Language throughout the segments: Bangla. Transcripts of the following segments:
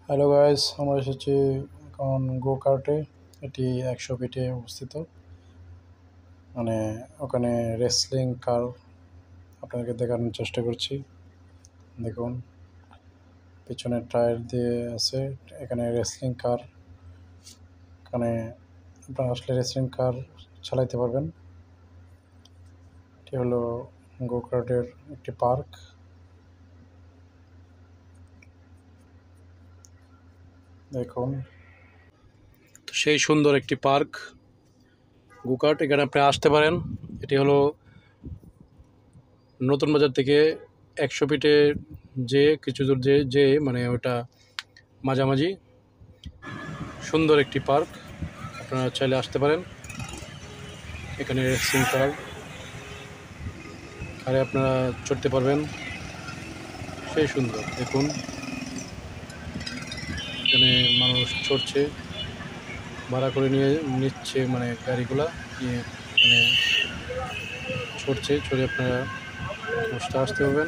হ্যালো গাইস, আমরা এসেছি এখন গো কার্টে। এটি 100 ফিটে অবস্থিত। মানে ওখানে রেসলিং কার আপনাদেরকে দেখানোর চেষ্টা করছি। দেখুন, পিছনের টায়ার দিয়ে আছে। এখানে রেসলিং কার, এখানে আপনারা আসলে রেসলিং কার চালাইতে পারবেন। এটি হলো গো কার্টের একটি পার্ক। দেখুন, সেই সুন্দর একটি পার্ক গো কার্ট। এখানে আপনি আসতে পারেন। এটি হলো নতুন বাজার থেকে 100 ফিটে যে কিছু দূর যে মানে ওটা মাঝামাঝি সুন্দর একটি পার্ক। আপনারা চাইলে আসতে পারেন। এখানে রেসিং কার আরে আপনারা চড়তে পারবেন। সেই সুন্দর দেখুন, এখানে মানুষ চড়ছে, ভাড়া করে নিচ্ছে, মানে গাড়িগুলা নিয়ে এখানে চড়ছে। আপনারা আসতে পারবেন।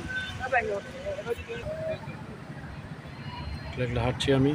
হাঁটছি আমি।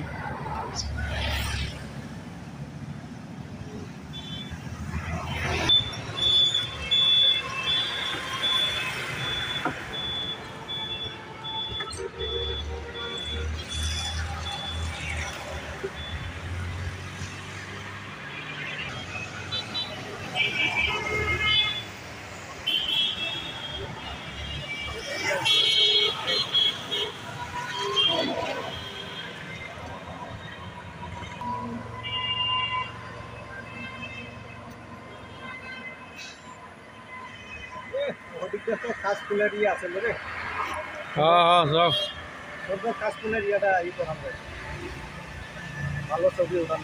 ভালো ছবি উঠান।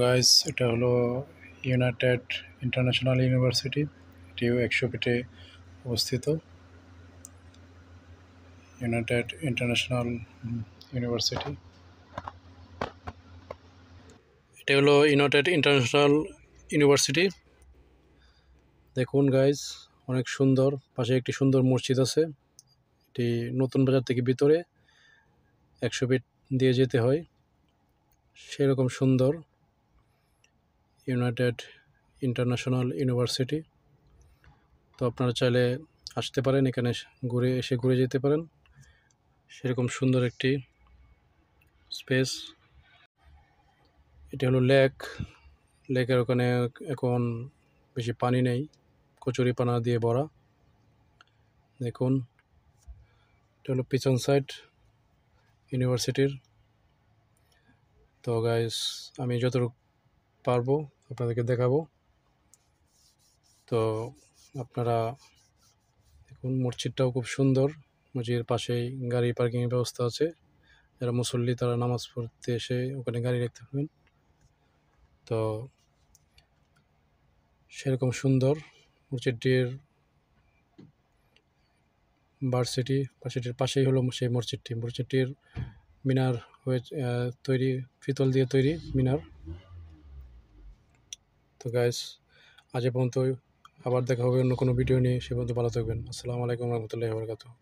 গাইস, এটা হলো ইউনাইটেড ইন্টারন্যাশনাল ইউনিভার্সিটি। এটিও 100 ফিটে অবস্থিত। United international university. এটা হলো ইউনাইটেড ইন্টারন্যাশনাল ইউনিভার্সিটি। দেখুন গাইস, অনেক সুন্দর। পাশে একটি সুন্দর মসজিদ আছে। এটি নতুন বাজার থেকে ভিতরে 100 ফিট দিয়ে যেতে হয়। সেরকম সুন্দর ইউনাইটেড ইন্টারন্যাশনাল ইউনিভার্সিটি। তো আপনারা চাইলে আসতে পারেন, এখানে ঘুরে যেতে পারেন। সেরকম সুন্দর একটি স্পেস। এটি হলো লেকের ওখানে এখন বেশি পানি নেই, কচুরিপানা দিয়ে ভরা। দেখুন, এটা হলো পিছন সাইড ইউনিভার্সিটির। তো গাইস, আমি যতটুকু পারবো আপনাদেরকে দেখাবো। তো আপনারা দেখুন, মসজিদটাও খুব সুন্দর। মসজিদের পাশেই গাড়ি পার্কিংয়ের ব্যবস্থা আছে। যারা মুসল্লি তারা নামাজ পড়তে এসে ওখানে গাড়ি রাখতে পারবেন। তো সেরকম সুন্দর মসজিদটির ভার্সিটির পাশেই হলো সেই মসজিদটির মিনার হয়ে তৈরি, পিতল দিয়ে তৈরি মিনার। তো গাইস, আজ পর্যন্ত। আবার দেখা হবে অন্য কোনো ভিডিও নিয়ে। সে পর্যন্ত ভালো থাকবেন। আসসালামু আলাইকুম রহমতুল্লাহি ওয়া বারাকাতুহু।